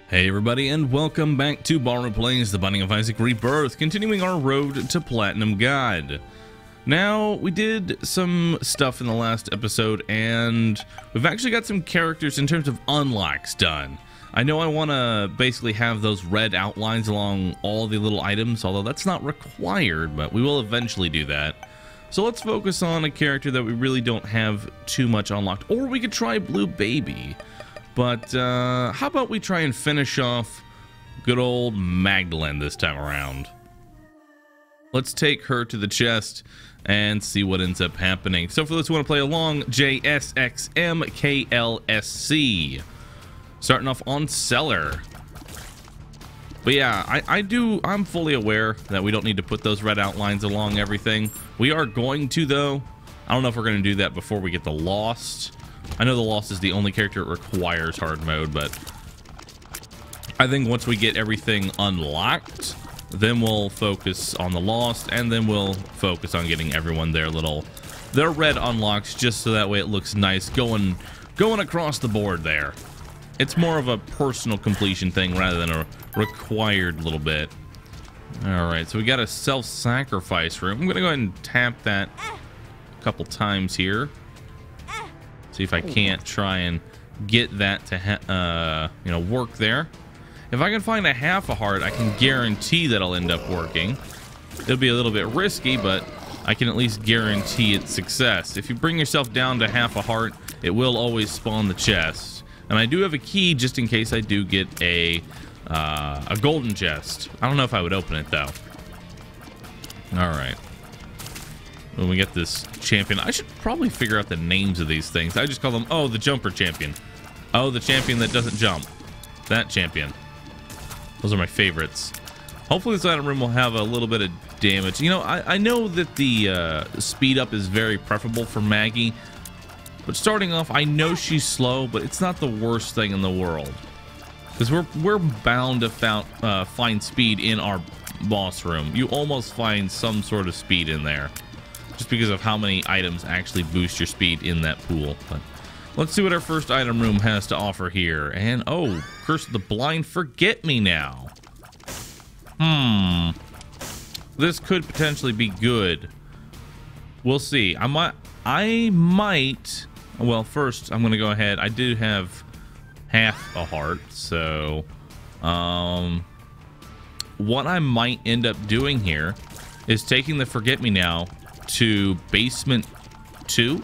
Hey everybody, and welcome back to Ballroom Plays The Binding of Isaac Rebirth, continuing our road to Platinum God. Now, we did some stuff in the last episode, and we've actually got some characters in terms of unlocks done. I know I want to basically have those red outlines along all the little items, although that's not required, but we will eventually do that. So let's focus on a character that we really don't have too much unlocked, or we could try Blue Baby. But how about we try and finish off good old Magdalene this time around? Let's take her to the chest and see what ends up happening. So for those who want to play along, JSXMKLSC. Starting off on Cellar. But yeah, I'm fully aware that we don't need to put those red outlines along everything. We are going to, though. I don't know if we're going to do that before we get the Lost. I know the Lost is the only character that requires hard mode, but I think once we get everything unlocked, then we'll focus on the Lost, and then we'll focus on getting everyone their red unlocks, just so that way it looks nice going across the board there. It's more of a personal completion thing rather than a required little bit. Alright, so we got a self-sacrifice room. I'm gonna go ahead and tap that a couple times here. See if I can't try and get that to work there. If I can find a half a heart, I can guarantee that I'll end up working. It'll be a little bit risky, but I can at least guarantee its success. If you bring yourself down to half a heart, it will always spawn the chest. And I do have a key just in case I do get a golden chest. I don't know if I would open it though. All right. When we get this champion, I should probably figure out the names of these things. I just call them, oh, the jumper champion. Oh, the champion that doesn't jump. That champion. Those are my favorites. Hopefully this item room will have a little bit of damage. You know, I know that the speed up is very preferable for Maggie. But starting off, I know she's slow, but it's not the worst thing in the world. Because we're bound to find speed in our boss room. You almost find some sort of speed in there. Just because of how many items actually boost your speed in that pool. But let's see what our first item room has to offer here. And oh, Curse of the Blind, Forget Me Now. This could potentially be good. We'll see. I might. Well, first I'm gonna go ahead. I do have half a heart, so what I might end up doing here is taking the Forget Me Now to basement 2,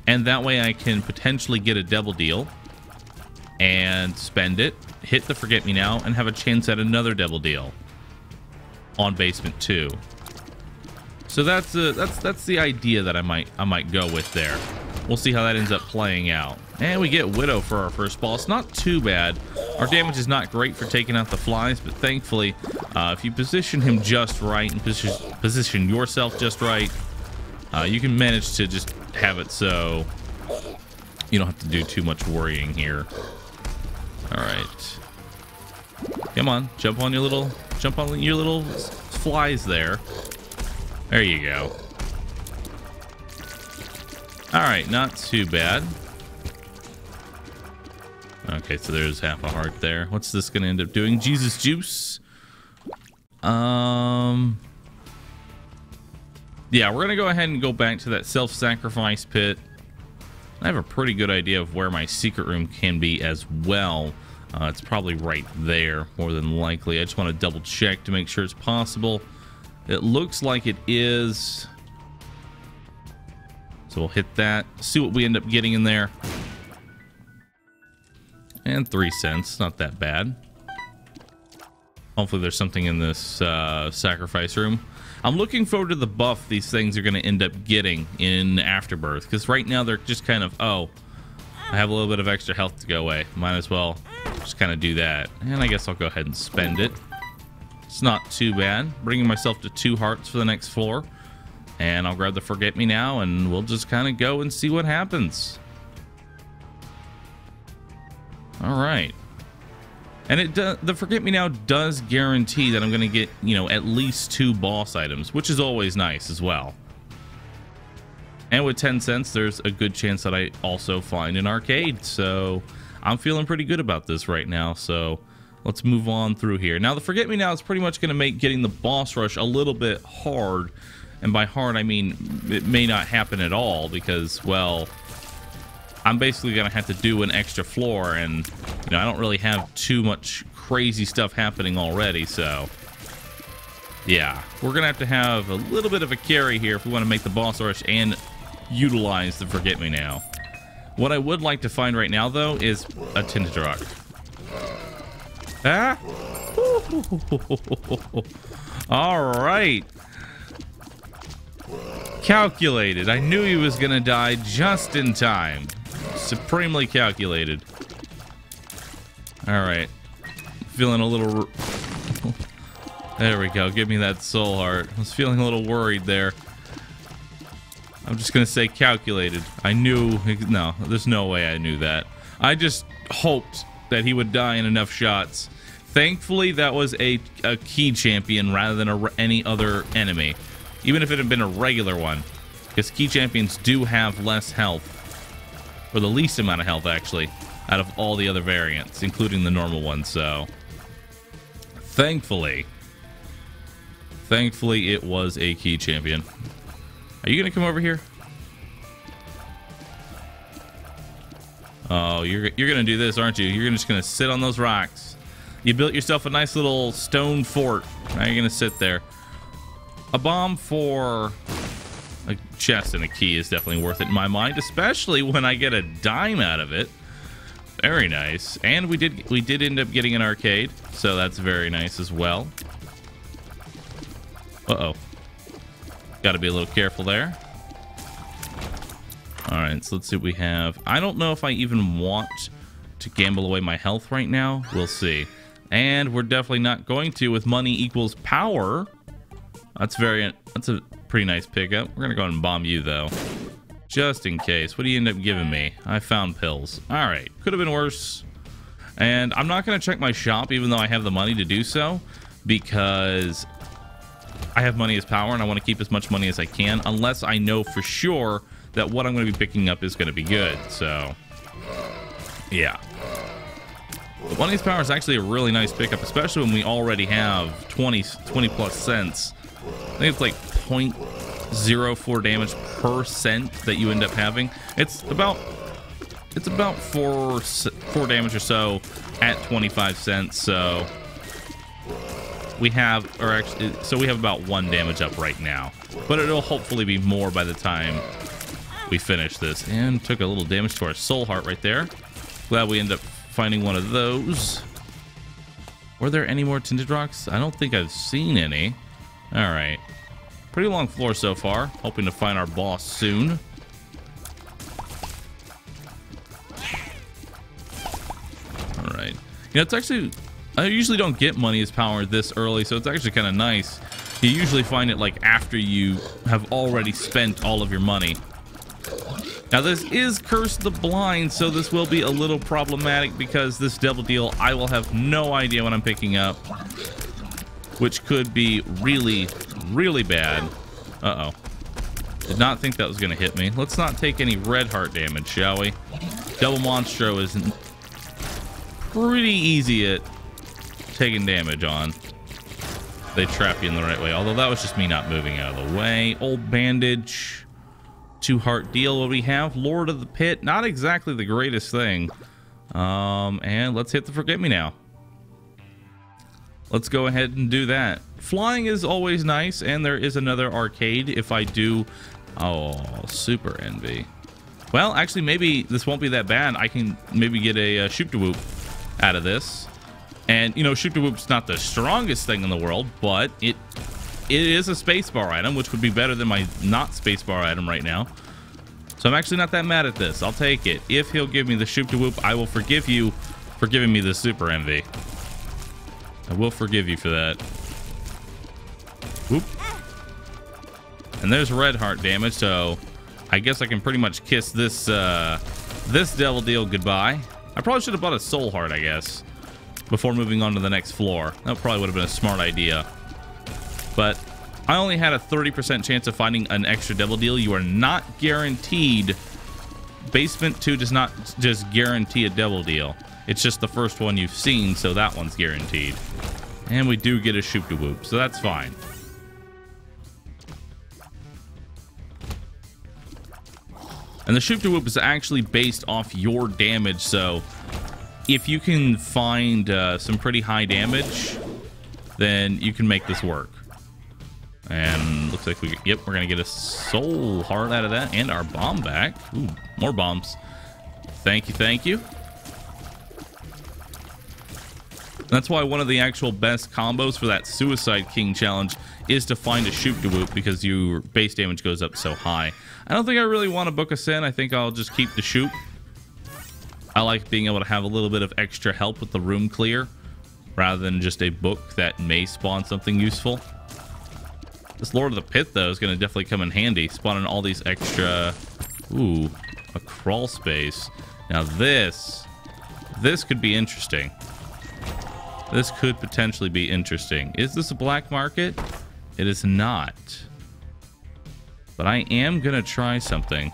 and that way I can potentially get a double deal and spend it, hit the Forget Me Now, and have a chance at another double deal on basement 2. So that's the idea that I might go with there. We'll see how that ends up playing out. And we get Widow for our first boss. Not too bad. Our damage is not great for taking out the flies, but thankfully, if you position him just right and position yourself just right, you can manage to just have it so you don't have to do too much worrying here. All right, come on, jump on your little flies there. There you go. All right, not too bad. Okay, so there's half a heart there. What's this gonna end up doing? Jesus Juice. Yeah, we're gonna go ahead and go back to that self-sacrifice pit. I have a pretty good idea of where my secret room can be as well. It's probably right there, more than likely. I just want to double check to make sure it's possible. It looks like it is. So we'll hit that, see what we end up getting in there. And 3 cents, not that bad. Hopefully there's something in this sacrifice room. I'm looking forward to the buff these things are going to end up getting in Afterbirth. Because right now they're just kind of, oh, I have a little bit of extra health to go away. Might as well just kind of do that. And I guess I'll go ahead and spend it. It's not too bad. Bringing myself to 2 hearts for the next floor. And I'll grab the Forget Me Now, and we'll just kind of go and see what happens. All right. And the Forget Me Now does guarantee that I'm going to get, at least 2 boss items, which is always nice as well. And with 10 cents, there's a good chance that I also find an arcade. So I'm feeling pretty good about this right now, so let's move on through here. Now, the Forget Me Now is pretty much going to make getting the boss rush a little bit hard. And by hard, I mean it may not happen at all because, well, I'm basically going to have to do an extra floor. And, you know, I don't really have too much crazy stuff happening already. So, yeah, we're going to have a little bit of a carry here if we want to make the boss rush and utilize the Forget Me Now. What I would like to find right now, though, is a tinted rock. Ah! All right. Calculated. I knew he was gonna die just in time. Supremely calculated. All right. Feeling a little... There we go. Give me that soul heart. I was feeling a little worried there. I'm just gonna say calculated. I knew... No, there's no way I knew that. I just hoped that he would die in enough shots. Thankfully, that was a key champion rather than any other enemy. Even if it had been a regular one. Because key champions do have less health. Or the least amount of health, actually, out of all the other variants, including the normal one, so... Thankfully, it was a key champion. Are you going to come over here? Oh, you're going to do this, aren't you? You're just going to sit on those rocks. You built yourself a nice little stone fort. Now you're going to sit there. A bomb for a chest and a key is definitely worth it in my mind, especially when I get a dime out of it. Very nice. And we did end up getting an arcade, so that's very nice as well. Uh-oh. Got to be a little careful there. All right, so let's see what we have. I don't know if I even want to gamble away my health right now. We'll see. And we're definitely not going to with money equals power. That's a pretty nice pickup. We're gonna go ahead and bomb you though, just in case. What do you end up giving me? I found pills. All right, could have been worse. And I'm not gonna check my shop even though I have the money to do so, because I have money as power and I want to keep as much money as I can, unless I know for sure that what I'm going to be picking up is going to be good. So, yeah. But money as power is actually a really nice pickup, especially when we already have 20 plus cents. I think it's like 0.04 damage per cent that you end up having. It's about 4 damage or so at 25 cents. So we have, we have about 1 damage up right now, but it'll hopefully be more by the time we finish this. And took a little damage to our soul heart right there. Glad we end up finding one of those. Were there any more tinted rocks? I don't think I've seen any. All right, pretty long floor so far. Hoping to find our boss soon. All right, you know, it's actually, I usually don't get money as power this early, so it's actually kind of nice. You usually find it like after you have already spent all of your money. Now this is Curse the Blind, so this will be a little problematic because this double deal, I will have no idea what I'm picking up, which could be really, really bad. Uh-oh. Did not think that was going to hit me. Let's not take any red heart damage, shall we? Double Monstro is pretty easy at taking damage on. They trap you in the right way, although that was just me not moving out of the way. Old Bandage. 2 heart deal. What we have? Lord of the Pit. Not exactly the greatest thing. And let's hit the Forget Me Now. Let's go ahead and do that. Flying is always nice, and there is another arcade if I do. Oh, super envy. Well, actually, maybe this won't be that bad. I can maybe get a shoot-to-whoop out of this. And, you know, shoot-to-whoop's not the strongest thing in the world, but it is a spacebar item, which would be better than my not spacebar item right now. So I'm actually not that mad at this. I'll take it. If he'll give me the shoot-to-whoop, I will forgive you for giving me the super envy. I will forgive you for that. Whoop. And there's red heart damage, so I guess I can pretty much kiss this this devil deal goodbye. I probably should have bought a soul heart, I guess, before moving on to the next floor. That probably would have been a smart idea. But I only had a 30% chance of finding an extra devil deal. You are not guaranteed Basement 2 does not just guarantee a double deal. It's just the first one you've seen, so that one's guaranteed. And we do get a shoop to whoop, so that's fine. And the shoop to whoop is actually based off your damage, so if you can find some pretty high damage, then you can make this work. And looks like we're gonna get a soul heart out of that and our bomb back. Ooh, more bombs. Thank you, thank you. That's why one of the actual best combos for that Suicide King challenge is to find a shoop to whoop, because your base damage goes up so high. I don't think I really want to book us in. I think I'll just keep the shoop. I like being able to have a little bit of extra help with the room clear, rather than just a book that may spawn something useful. This Lord of the Pit, though, is going to definitely come in handy, spawning all these extra... Ooh, a crawl space. Now this could be interesting. This could potentially be interesting. Is this a black market? It is not. But I am going to try something.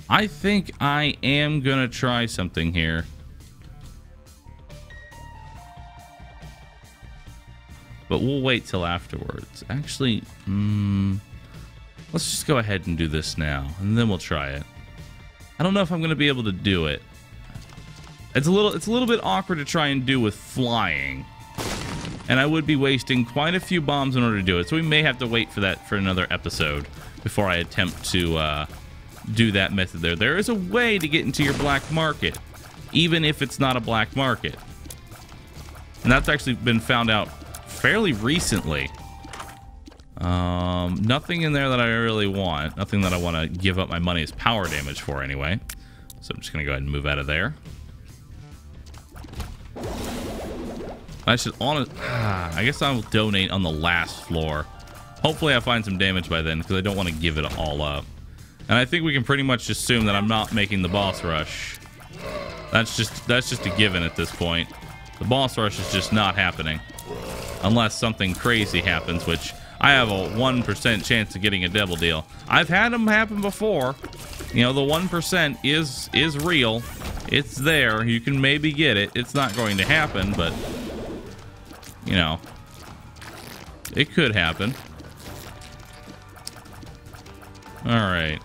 I think I am going to try something here. But we'll wait till afterwards. Actually, let's just go ahead and do this now, and then we'll try it. I don't know if I'm going to be able to do it. It's a little bit awkward to try and do with flying, and I would be wasting quite a few bombs in order to do it. So we may have to wait for that for another episode before I attempt to do that method there. There is a way to get into your black market, even if it's not a black market, and that's actually been found out fairly recently. Nothing in there that I really want. Nothing that I want to give up my money as power damage for anyway. So I'm just gonna go ahead and move out of there. I should I guess I will donate on the last floor. Hopefully I find some damage by then, because I don't want to give it all up. And I think we can pretty much assume that I'm not making the boss rush. That's just a given at this point. The boss rush is just not happening. Unless something crazy happens, which I have a 1% chance of getting a double deal. I've had them happen before. You know, the 1% is real. It's there. You can maybe get it. It's not going to happen, but you know, it could happen. All right.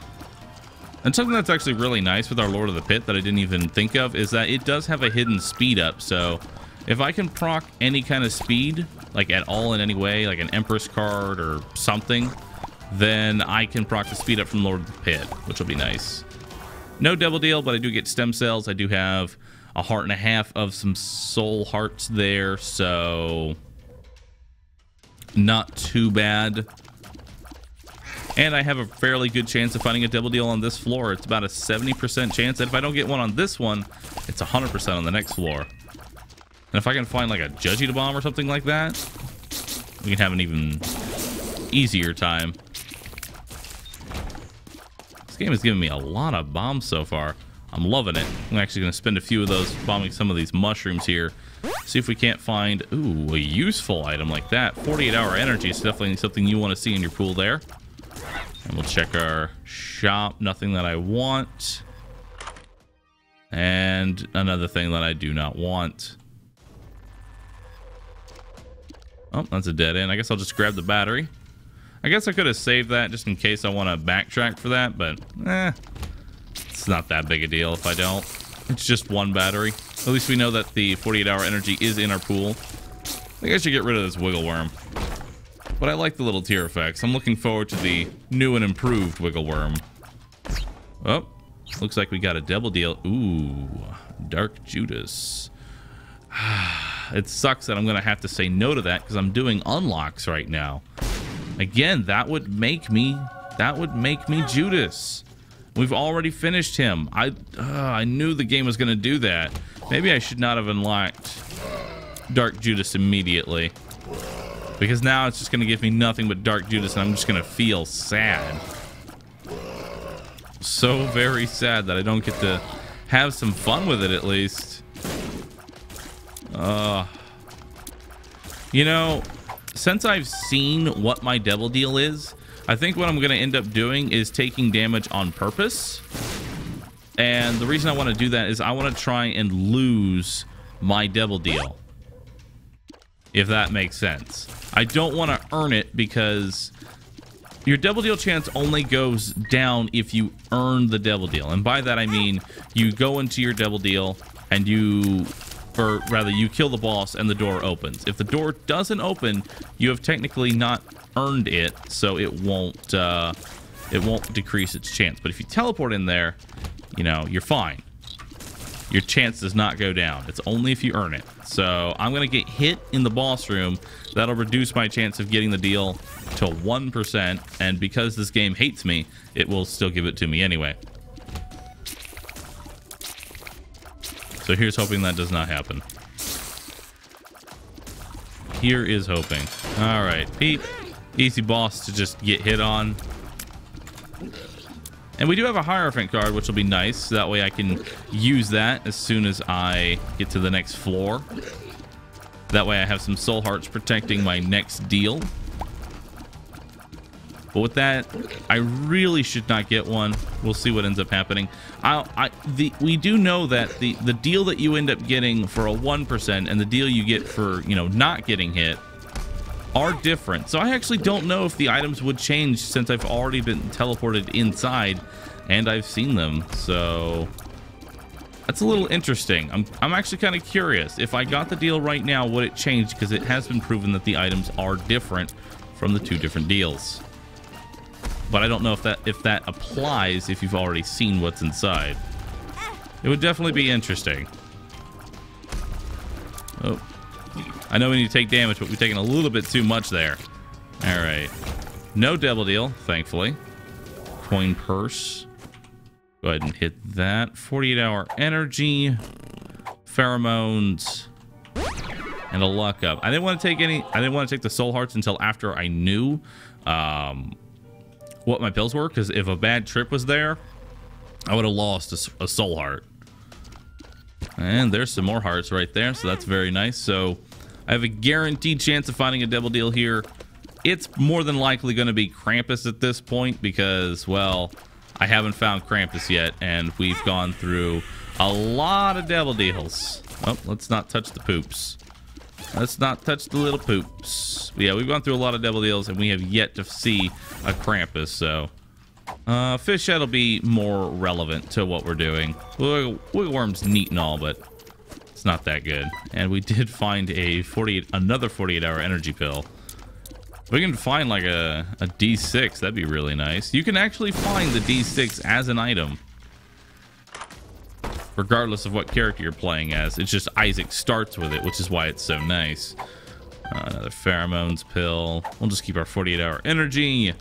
And something that's actually really nice with our Lord of the Pit that I didn't even think of is that it does have a hidden speed up. So if I can proc any kind of speed, like at all in any way, like an Empress card or something, then I can proc the speed up from Lord of the Pit, which will be nice. No double deal, but I do get stem cells. I do have a heart and a half of some soul hearts there, so not too bad. And I have a fairly good chance of finding a double deal on this floor. It's about a 70% chance, and if I don't get one on this one, it's 100% on the next floor. And if I can find like a Judgy bomb or something like that, we can have an even easier time. This game is giving me a lot of bombs so far. I'm loving it. I'm actually going to spend a few of those bombing some of these mushrooms here. See if we can't find, ooh, a useful item like that. 48-hour energy is definitely something you want to see in your pool there. And we'll check our shop. Nothing that I want. And another thing that I do not want. Oh, that's a dead end. I guess I'll just grab the battery. I guess I could have saved that just in case I want to backtrack for that, but it's not that big a deal if I don't. It's just one battery. At least we know that the 48-hour energy is in our pool. I think I should get rid of this wiggle worm. But I like the little tear effects. I'm looking forward to the new and improved wiggle worm. Oh, looks like we got a double deal. Ooh, Dark Judas. It sucks that I'm going to have to say no to that because I'm doing unlocks right now. Again, that would make me Judas. We've already finished him. I knew the game was going to do that. Maybe I should not have unlocked Dark Judas immediately, because now it's just going to give me nothing but Dark Judas, and I'm just going to feel sad. So very sad that I don't get to have some fun with it at least. You know, since I've seen what my double deal is, I think what I'm going to end up doing is taking damage on purpose And the reason I want to do that is I want to try and lose my double deal, if that makes sense. I don't want to earn it because your double deal chance only goes down if you earn the double deal. And by that I mean you go into your double deal and you kill the boss and the door opens. If the door doesn't open, you have technically not earned it, so it won't decrease its chance. But if you teleport in there, you know, you're fine. Your chance does not go down. It's only if you earn it. So I'm going to get hit in the boss room. That'll reduce my chance of getting the deal to 1%. And because this game hates me, it will still give it to me anyway. So here's hoping that does not happen. Here is hoping. All right, Pete. Easy boss to just get hit on. And we do have a Hierophant card, which will be nice. That way I can use that as soon as I get to the next floor. That way I have some soul hearts protecting my next deal. But with that, I really should not get one. We'll see what ends up happening. We do know that the deal that you end up getting for a 1% and the deal you get for, you know, not getting hit are different. So I actually don't know if the items would change since I've already been teleported inside and I've seen them. So that's a little interesting. I'm actually kind of curious. If I got the deal right now, would it change? Because it has been proven that the items are different from the two different deals. But I don't know if that applies if you've already seen what's inside. It would definitely be interesting. Oh. I know we need to take damage, but we've taken a little bit too much there. All right. No double deal, thankfully. Coin purse. Go ahead and hit that. 48-hour energy. Pheromones. And a luck up. I didn't want to take the soul hearts until after I knew what my pills were, because if a bad trip was there, I would have lost a soul heart. And there's some more hearts right there, so that's very nice. So I have a guaranteed chance of finding a double deal here. It's more than likely going to be Krampus at this point because, well, I haven't found Krampus yet, and we've gone through a lot of double deals. Oh, let's not touch the poops. Let's not touch the little poops. But yeah, we've gone through a lot of double deals, and we have yet to see a Krampus, so fish head will be more relevant to what we're doing. Wigglworm's neat and all, but it's not that good. And we did find another 48-hour energy pill. If we can find like a D6, that'd be really nice. You can actually find the D6 as an item, regardless of what character you're playing as. It's just Isaac starts with it, which is why it's so nice. Another pheromones pill. We'll just keep our 48-hour energy.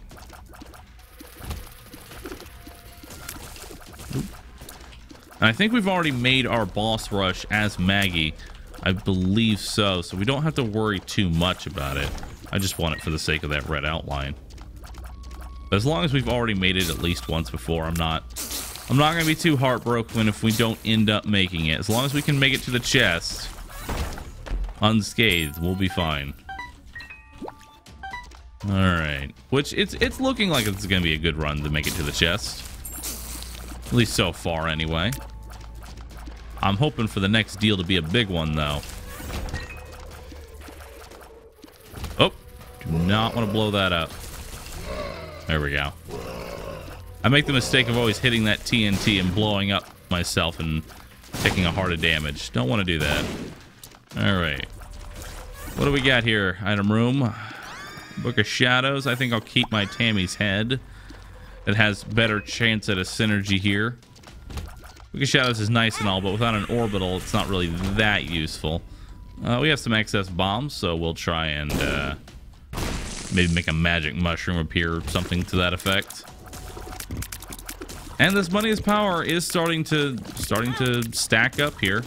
And I think we've already made our boss rush as Maggie. I believe so. So we don't have to worry too much about it. I just want it for the sake of that red outline. But as long as we've already made it at least once before, I'm not going to be too heartbroken if we don't end up making it. As long as we can make it to the chest unscathed, we'll be fine. All right. Which it's looking like it's going to be a good run to make it to the chest. At least so far, anyway. I'm hoping for the next deal to be a big one, though. Oh, do not want to blow that up. There we go. I make the mistake of always hitting that TNT and blowing up myself and taking a heart of damage. Don't want to do that. All right. What do we got here? Item room. Book of Shadows. I think I'll keep my Tammy's head. It has better chance at a synergy here. Book of Shadows is nice and all, but without an orbital, it's not really that useful. We have some excess bombs, so we'll try and maybe make a magic mushroom appear or something to that effect. And this money is power is starting to stack up here,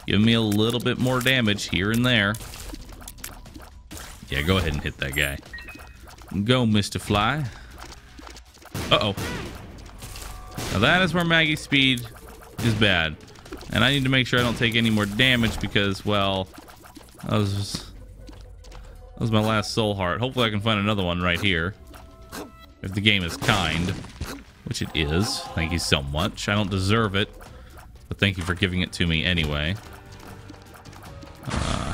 giving me a little bit more damage here and there. Yeah, go ahead and hit that guy. Go, Mr. Fly. Uh-oh. Now that is where Maggie's speed is bad. And I need to make sure I don't take any more damage because, well, that was my last soul heart. Hopefully I can find another one right here, if the game is kind. which it is. Thank you so much. I don't deserve it, but thank you for giving it to me anyway.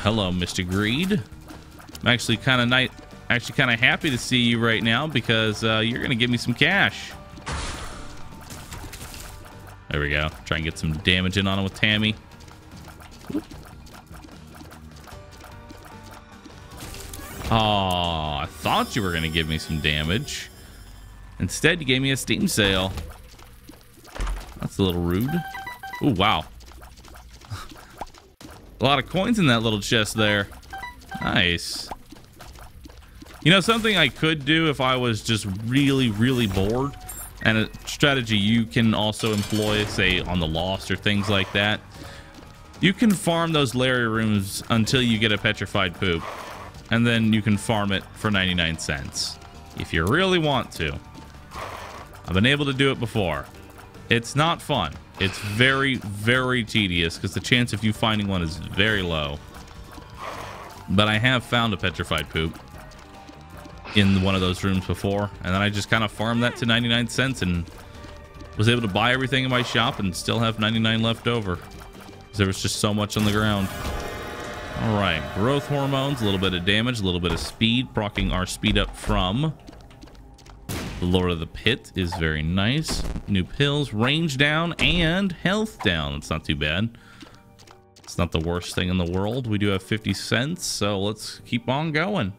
Hello, Mr. Greed. I'm actually kind of happy to see you right now because you're gonna give me some cash. There we go. Try and get some damage in on him with Tammy. Oh, I thought you were going to give me some damage. Instead, you gave me a Steam sale. That's a little rude. Oh, wow. A lot of coins in that little chest there. Nice. You know, something I could do if I was just really, really bored, and a strategy you can also employ, say, on the Lost or things like that. You can farm those Larry rooms until you get a petrified poop. And then you can farm it for 99 cents if you really want to. I've been able to do it before. It's not fun. It's very, very tedious because the chance of you finding one is very low. But I have found a petrified poop in one of those rooms before, and then I just kind of farmed that to 99 cents and was able to buy everything in my shop and still have 99 left over because there was just so much on the ground. All right, growth hormones, a little bit of damage, a little bit of speed, proccing our speed up from the Lord of the Pit is very nice. New pills, range down, and health down. It's not too bad. It's not the worst thing in the world. We do have 50 cents, so let's keep on going.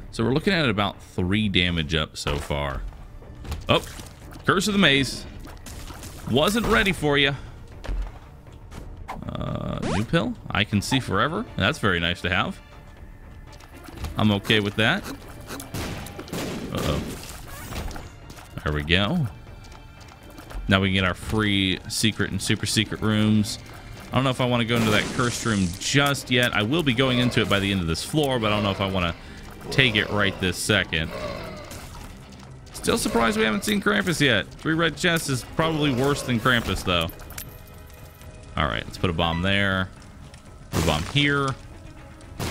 So we're looking at about 3 damage up so far. Oh, Curse of the Maze. Wasn't ready for you. New pill. I can see forever. That's very nice to have. I'm okay with that. Uh-oh. There we go. Now we can get our free secret and super secret rooms. I don't know if I want to go into that cursed room just yet. I will be going into it by the end of this floor, but I don't know if I want to take it right this second. Still surprised we haven't seen Krampus yet. 3 red chests is probably worse than Krampus, though. All right, let's put a bomb there. Put a bomb here.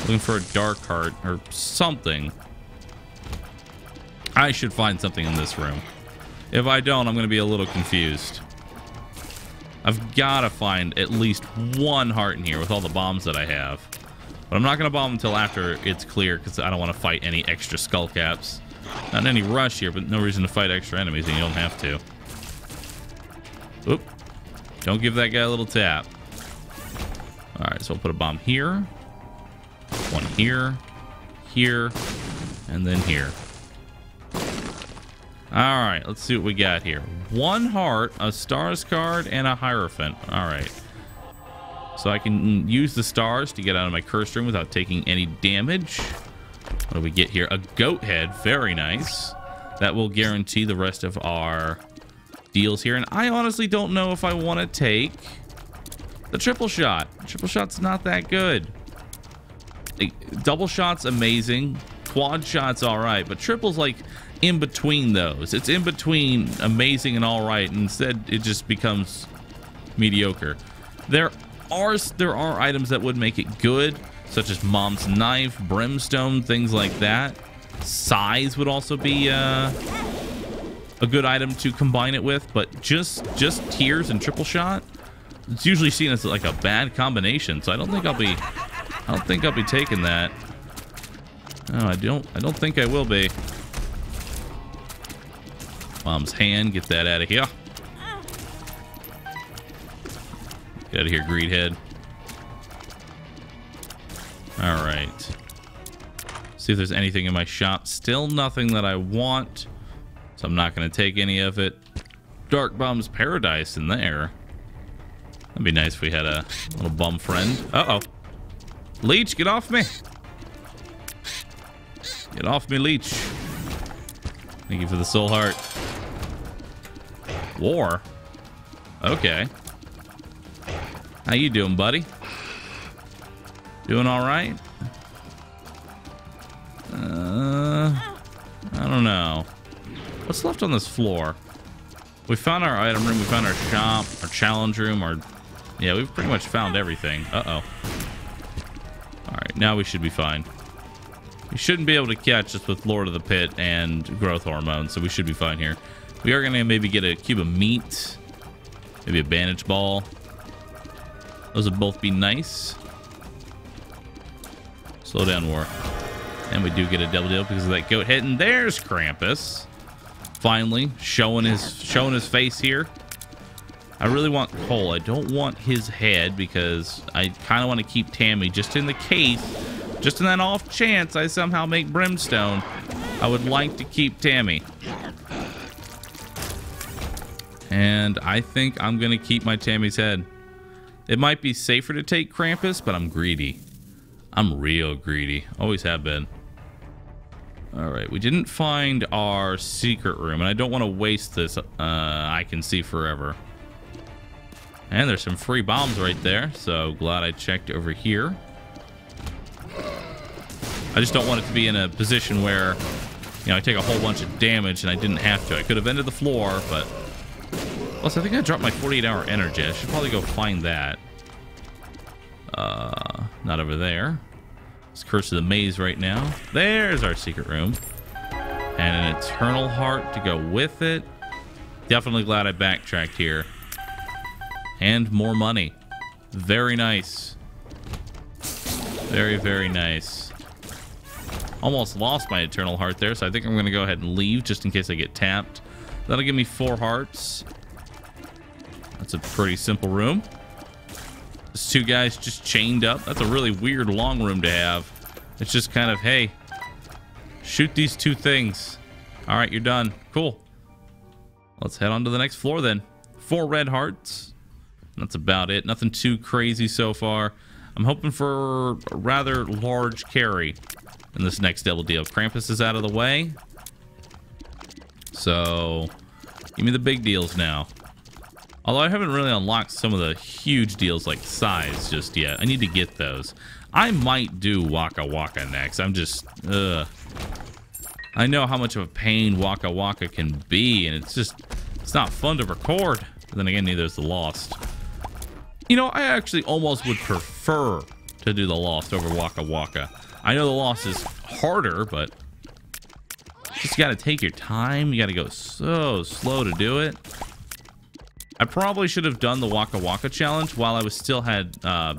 Looking for a dark heart or something. I should find something in this room. If I don't, I'm going to be a little confused. I've got to find at least 1 heart in here with all the bombs that I have. But I'm not going to bomb until after it's clear because I don't want to fight any extra skull caps. Not in any rush here, but no reason to fight extra enemies and you don't have to. Oop. Don't give that guy a little tap. Alright, so we'll put a bomb here. 1 here. Here. And then here. Alright, let's see what we got here. 1 heart, a stars card, and a Hierophant. Alright. So I can use the stars to get out of my cursed room without taking any damage. What do we get here? A goat head. Very nice. That will guarantee the rest of our deals here. And I honestly don't know if I want to take the triple shot. Triple shot's not that good. Double shot's amazing. Quad shot's all right. But triple's like in between those. It's in between amazing and all right. And instead, it just becomes mediocre. There are items that would make it good, such as Mom's Knife, Brimstone, things like that. Size would also be a good item to combine it with, but just tears and triple shot, it's usually seen as like a bad combination. So I don't think I'll be taking that. No, I don't think I will be. Mom's hand, get that out of here. Get out of here, Greedhead. All right. See if there's anything in my shop. Still nothing that I want, so I'm not going to take any of it. Dark Bum's Paradise in there. That'd be nice if we had a little bum friend. Uh-oh. Leech, get off me. Get off me, Leech. Thank you for the soul heart. War? Okay. How you doing, buddy? Doing all right? I don't know. What's left on this floor? We found our item room, we found our shop, our challenge room, yeah, we've pretty much found everything. Uh-oh. All right, now we should be fine. We shouldn't be able to catch us with Lord of the Pit and growth hormone, so we should be fine here. We are going to maybe get a cube of meat. Maybe a bandage ball. Those would both be nice. Slow down, War. And we do get a double deal because of that goat head. And there's Krampus. Finally, showing his face here. I really want Cole. I don't want his head because I kind of want to keep Tammy just in the case. Just in that off chance I somehow make Brimstone. I would like to keep Tammy. And I think I'm going to keep my Tammy's head. It might be safer to take Krampus, but I'm greedy. I'm real greedy. Always have been. Alright, we didn't find our secret room, and I don't want to waste this. I can see forever. And there's some free bombs right there, so glad I checked over here. I just don't want it to be in a position where, you know, I take a whole bunch of damage and I didn't have to. I could have ended the floor, but... Plus, I think I dropped my 48-hour energy. I should probably go find that. Not over there. Let's curse the maze right now. There's our secret room. And an eternal heart to go with it. Definitely glad I backtracked here. And more money. Very nice. Very, very nice. Almost lost my eternal heart there, so I think I'm going to go ahead and leave just in case I get tapped. That'll give me 4 hearts. That's a pretty simple room. There's 2 guys just chained up. That's a really weird long room to have. It's just kind of, hey, shoot these 2 things. All right, you're done. Cool. Let's head on to the next floor then. 4 red hearts. That's about it. Nothing too crazy so far. I'm hoping for a rather large carry in this next double deal. Krampus is out of the way. So, give me the big deals now. Although I haven't really unlocked some of the huge deals like size just yet. I need to get those. I might do Waka Waka next. I'm just, I know how much of a pain Waka Waka can be, and it's not fun to record. But then again, neither is the Lost. You know, I actually almost would prefer to do the Lost over Waka Waka. I know the Lost is harder, but just gotta take your time. You gotta go so slow to do it. I probably should have done the Waka Waka challenge while I was still had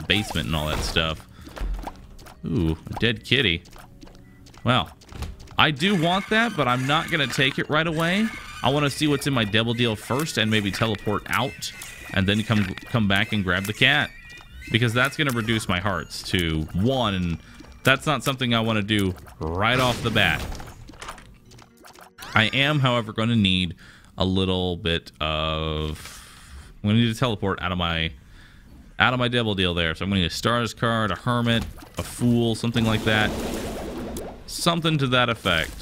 basement and all that stuff. Ooh, a dead kitty. Well, I do want that, but I'm not gonna take it right away. I want to see what's in my double deal first and maybe teleport out and then come back and grab the cat, because that's gonna reduce my hearts to 1, and that's not something I want to do right off the bat. I am, however, going to need a little bit of... I'm going to need to teleport out of my double deal there. So I'm going to need a Stars card, a Hermit, a Fool, something like that. Something to that effect.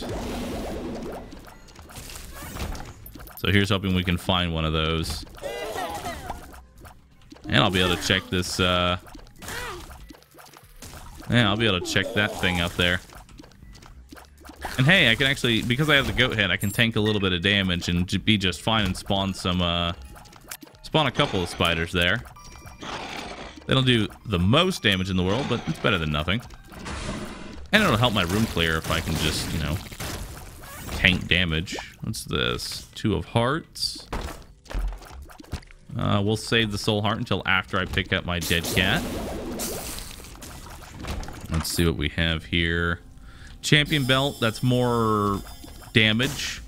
So here's hoping we can find one of those. And I'll be able to check this... Yeah, I'll be able to check that thing out there. And hey, I can actually, because I have the goat head, I can tank a little bit of damage and be just fine and spawn some, spawn a couple of spiders there. They don't do the most damage in the world, but it's better than nothing. And it'll help my room clear if I can just, you know, tank damage. What's this? 2 of hearts. We'll save the soul heart until after I pick up my dead cat. Let's see what we have here. Champion belt, that's more damage.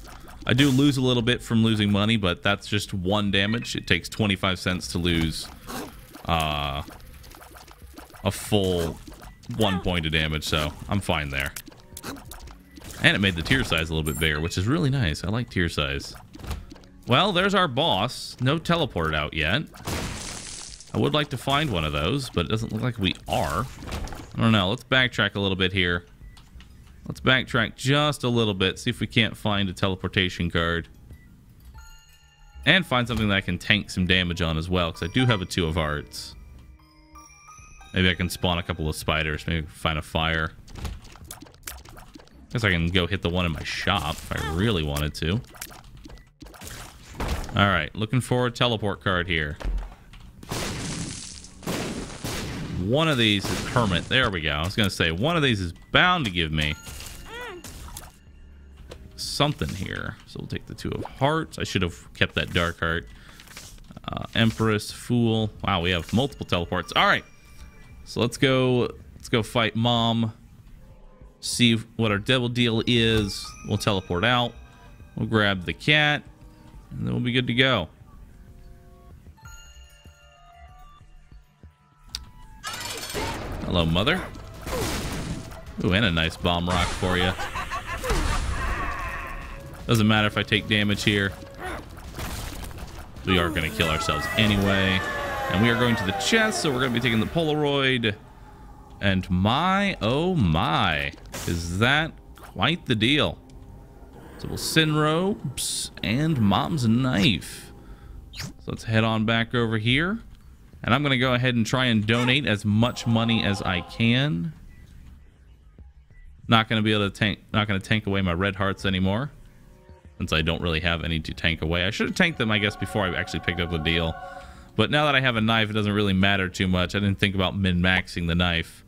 I do lose a little bit from losing money, but that's just 1 damage. It takes 25 cents to lose a full 1 point of damage, so I'm fine there. And it made the tier size a little bit bigger, which is really nice. I like tier size. Well, there's our boss. No teleport out yet. I would like to find one of those, but it doesn't look like we are. I don't know. Let's backtrack a little bit here. Let's backtrack just a little bit, see if we can't find a teleportation card. And find something that I can tank some damage on as well, because I do have a 2 of hearts. Maybe I can spawn a couple of spiders, maybe find a fire. Guess I can go hit the one in my shop if I really wanted to. Alright, looking for a teleport card here. one of these is hermit. There we go. I was gonna say one of these is bound to give me something here. So we'll take the 2 of hearts. I should have kept that dark heart. Empress, fool. Wow, we have multiple teleports. All right, so let's go fight mom. See what our devil deal is. We'll teleport out. We'll grab the cat, and then we'll be good to go. Hello, mother. Ooh, and a nice bomb rock for you. Doesn't matter if I take damage here. We are going to kill ourselves anyway. And we are going to the chest, so we're going to be taking the Polaroid. And my, oh my, is that quite the deal. So we'll send robes and mom's knife. So let's head on back over here. And I'm going to go ahead and try and donate as much money as I can. Not going to be able to tank, not going to tank away my red hearts anymore, since I don't really have any to tank away. I should have tanked them, I guess, before I actually picked up the deal. But now that I have a knife, it doesn't really matter too much. I didn't think about min-maxing the knife.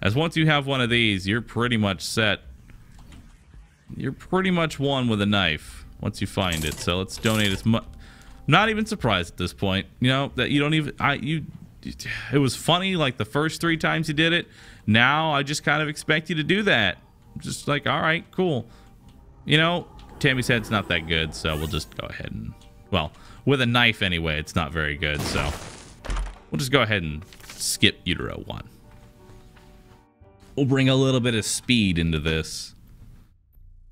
As once you have one of these, you're pretty much set. You're pretty much won with a knife once you find it. So let's donate as much. Not even surprised at this point, you know, that you don't even, it was funny like the first 3 times you did it. Now I just kind of expect you to do that. Just like, all right, cool. You know, Tammy's head's not that good, so we'll just go ahead and, well, with a knife anyway, it's not very good, so we'll just go ahead and skip Utero 1. We'll bring a little bit of speed into this.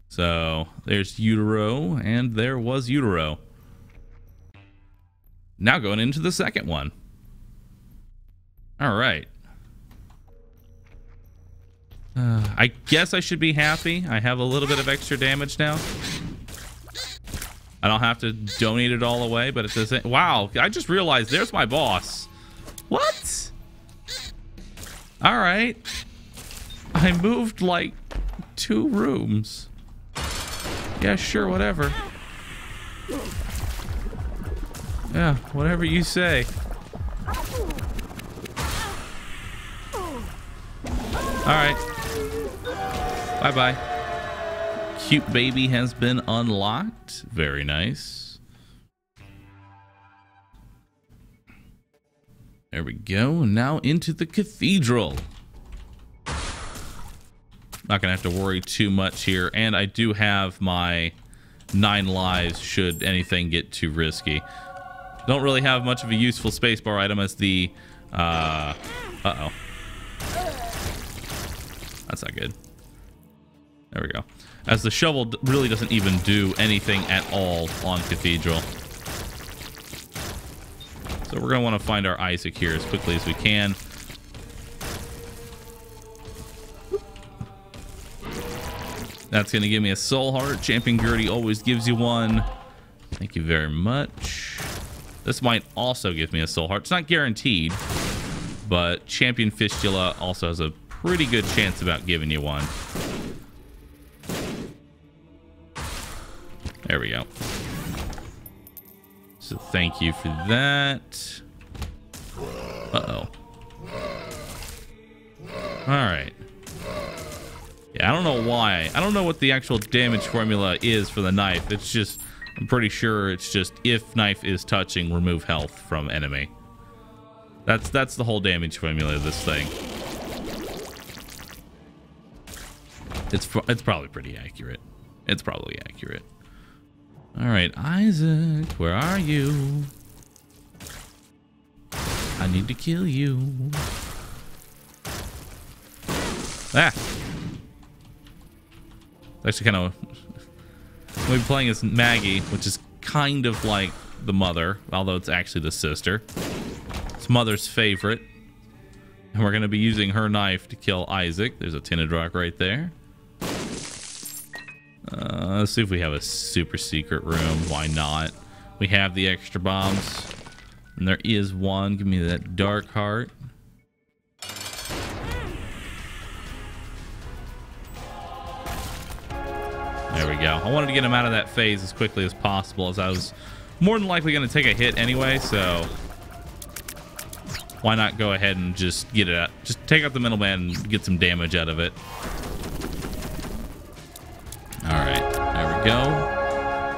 So there's Utero, and there was Utero. Now going into the second one. All right. I guess I should be happy. I have a little bit of extra damage now. I don't have to donate it all away, but it doesn't. Wow, I just realized there's my boss. What? All right. I moved like 2 rooms. Yeah, sure, whatever. Yeah, whatever you say. Alright. Bye-bye. Cute baby has been unlocked. Very nice. There we go. Now into the cathedral. Not gonna have to worry too much here. And I do have my 9 lives should anything get too risky. Don't really have much of a useful spacebar item as the uh-oh. That's not good. There we go. As the shovel really doesn't even do anything at all on Cathedral. So we're gonna want to find our Isaac here as quickly as we can. That's gonna give me a soul heart. Champion Gertie always gives you one. Thank you very much. This might also give me a soul heart. It's not guaranteed, but Champion Fistula also has a pretty good chance about giving you one. There we go. So thank you for that. Uh-oh. All right. Yeah, I don't know why. I don't know what the actual damage formula is for the knife. It's just, I'm pretty sure it's just if knife is touching, remove health from enemy. That's the whole damage formula of this thing. It's probably pretty accurate. It's probably accurate. All right, Isaac, where are you? I need to kill you. Ah. Actually, kind of. We'll be playing as Maggie, which is kind of like the mother, although it's actually the sister. It's mother's favorite. And we're going to be using her knife to kill Isaac. There's a tinted rock right there. Let's see if we have a super secret room. Why not? We have the extra bombs. And there is one. Give me that dark heart. There we go. I wanted to get him out of that phase as quickly as possible, as I was more than likely going to take a hit anyway, so why not go ahead and just get it out? Just take out the middleman and get some damage out of it. All right, there we go.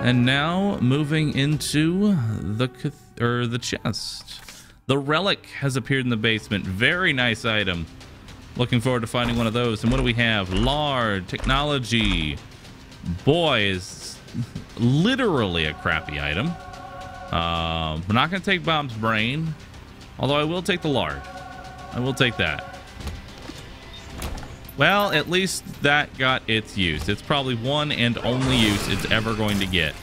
And now moving into the chest. The relic has appeared in the basement. Very nice item. Looking forward to finding one of those. And what do we have? Lard, technology. Boy, is literally a crappy item. We're not going to take Bob's brain, although I will take the lard. I will take that. Well, at least that got its use. It's probably one and only use it's ever going to get.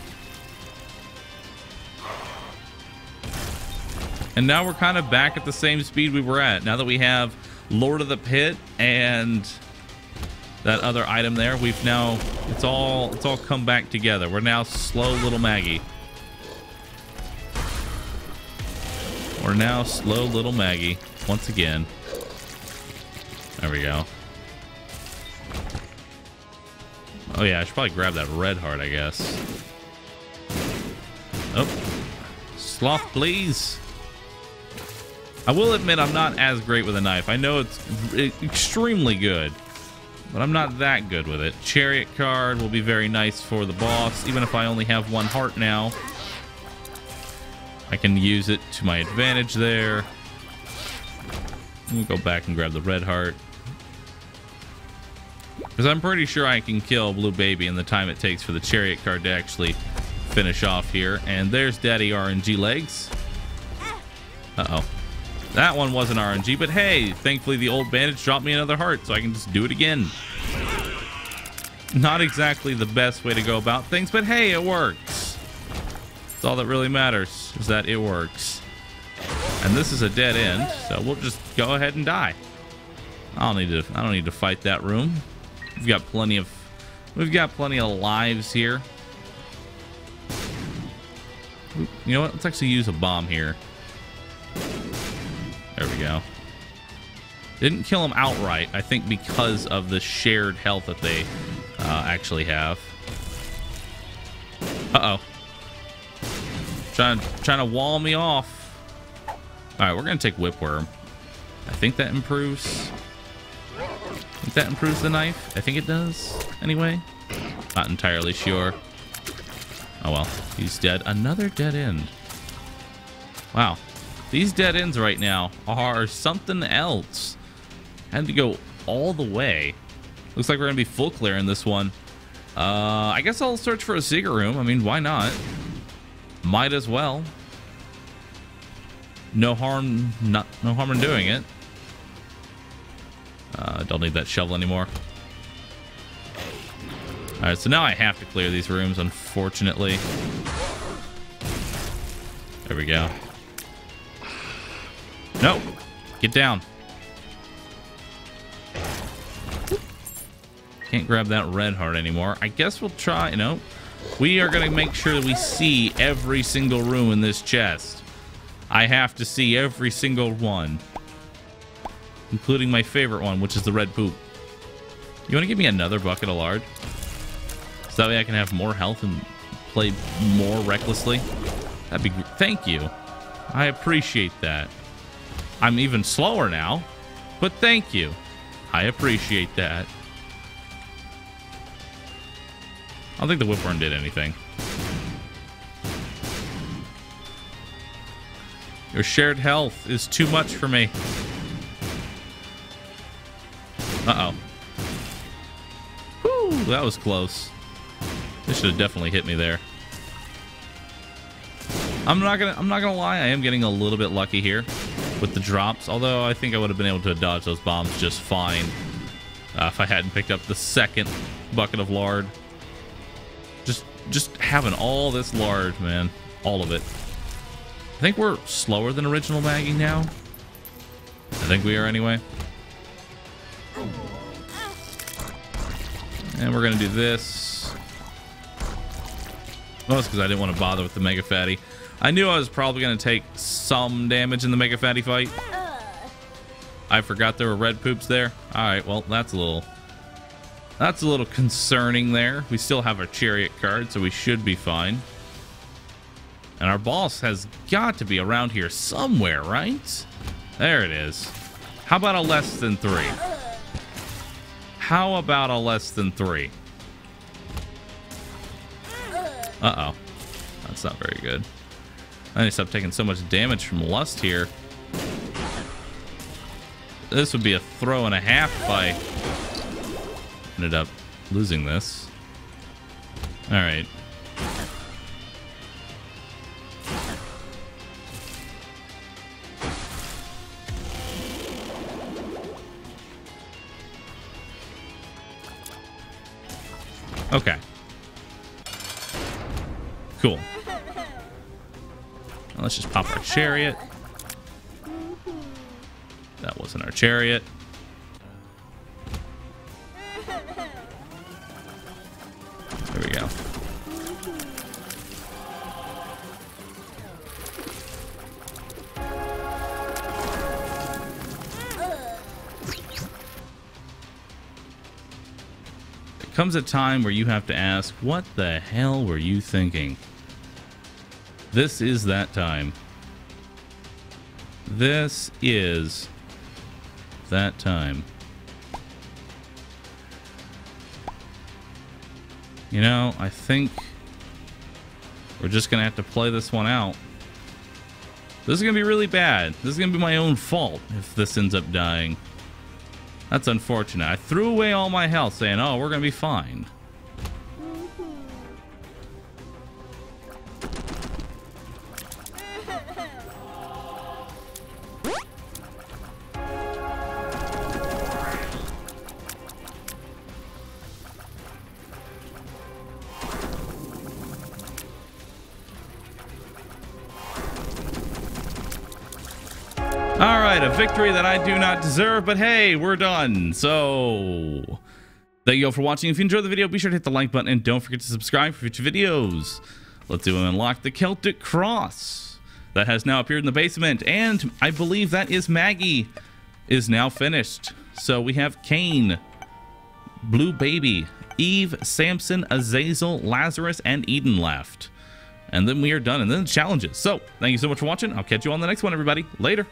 And now we're kind of back at the same speed we were at. Now that we have Lord of the Pit and that other item there, we've now it's all come back together. We're now slow little Maggie. We're now slow little Maggie once again. There we go. Oh yeah, I should probably grab that red heart, I guess. Oh, sloth, please. I will admit I'm not as great with a knife. I know it's extremely good, but I'm not that good with it. Chariot card will be very nice for the boss. Even if I only have one heart now, I can use it to my advantage there. We'll go back and grab the red heart, because I'm pretty sure I can kill Blue Baby in the time it takes for the chariot card to actually finish off here. And there's Daddy RNG legs. Uh-oh. That one wasn't RNG, but hey, thankfully the old bandage dropped me another heart, so I can just do it again. Not exactly the best way to go about things, but hey, it works. That's all that really matters, is that it works. And this is a dead end, so we'll just go ahead and die. I don't need to fight that room. We've got plenty of lives here. You know what? Let's actually use a bomb here. There we go. Didn't kill him outright, I think, because of the shared health that they actually have. Uh-oh. Trying to wall me off. All right, we're gonna take Whipworm. I think that improves. The knife. I think it does. Anyway, not entirely sure. Oh well, he's dead. Another dead end. Wow. These dead ends right now are something else. Had to go all the way. Looks like we're gonna be full clear in this one. I guess I'll search for a secret room. I mean, why not? Might as well. No harm in doing it. Don't need that shovel anymore. All right, so now I have to clear these rooms, unfortunately. There we go. No, get down. Can't grab that red heart anymore. I guess we'll try. No, we are going to make sure that we see every single room in this chest. I have to see every single one, including my favorite one, which is the red poop. You want to give me another bucket of lard, so that way I can have more health and play more recklessly? That'd be great. Thank you. I appreciate that. I'm even slower now, but thank you. I appreciate that. I don't think the Whipworm did anything. Your shared health is too much for me. Uh-oh. Whew, that was close. This should have definitely hit me there. I'm not gonna lie, I am getting a little bit lucky here with the drops, although I think I would have been able to dodge those bombs just fine if I hadn't picked up the second bucket of lard. Just having all this lard, man, all of it. I think we're slower than original bagging now. I think we are anyway. And we're gonna do this. Well, that's because I didn't want to bother with the Mega Fatty. I knew I was probably going to take some damage in the Mega Fatty fight. I forgot there were red poops there. All right, well, that's a little concerning there. We still have our chariot card, so we should be fine. And our boss has got to be around here somewhere, right? There it is. How about a less than 3? How about a less than 3? Uh-oh. That's not very good. I need to stop taking so much damage from Lust here. This would be a throw and a half if I ended up losing this. All right. Okay. Cool. Now let's just pop our chariot. That wasn't our chariot. There we go. There comes a time where you have to ask, what the hell were you thinking? This is that time. This is that time. You know, I think we're just gonna have to play this one out. This is gonna be really bad. This is gonna be my own fault if this ends up dying. That's unfortunate. I threw away all my health saying, oh, we're gonna be fine. All right, a victory that I do not deserve, but hey, we're done. So, thank you all for watching. If you enjoyed the video, be sure to hit the like button and don't forget to subscribe for future videos. Let's do unlock the Celtic Cross that has now appeared in the basement, and I believe that is Maggie is now finished. So we have Cain, Blue Baby, Eve, Samson, Azazel, Lazarus, and Eden left. And then we are done, and then the challenges. So, thank you so much for watching. I'll catch you on the next one, everybody. Later.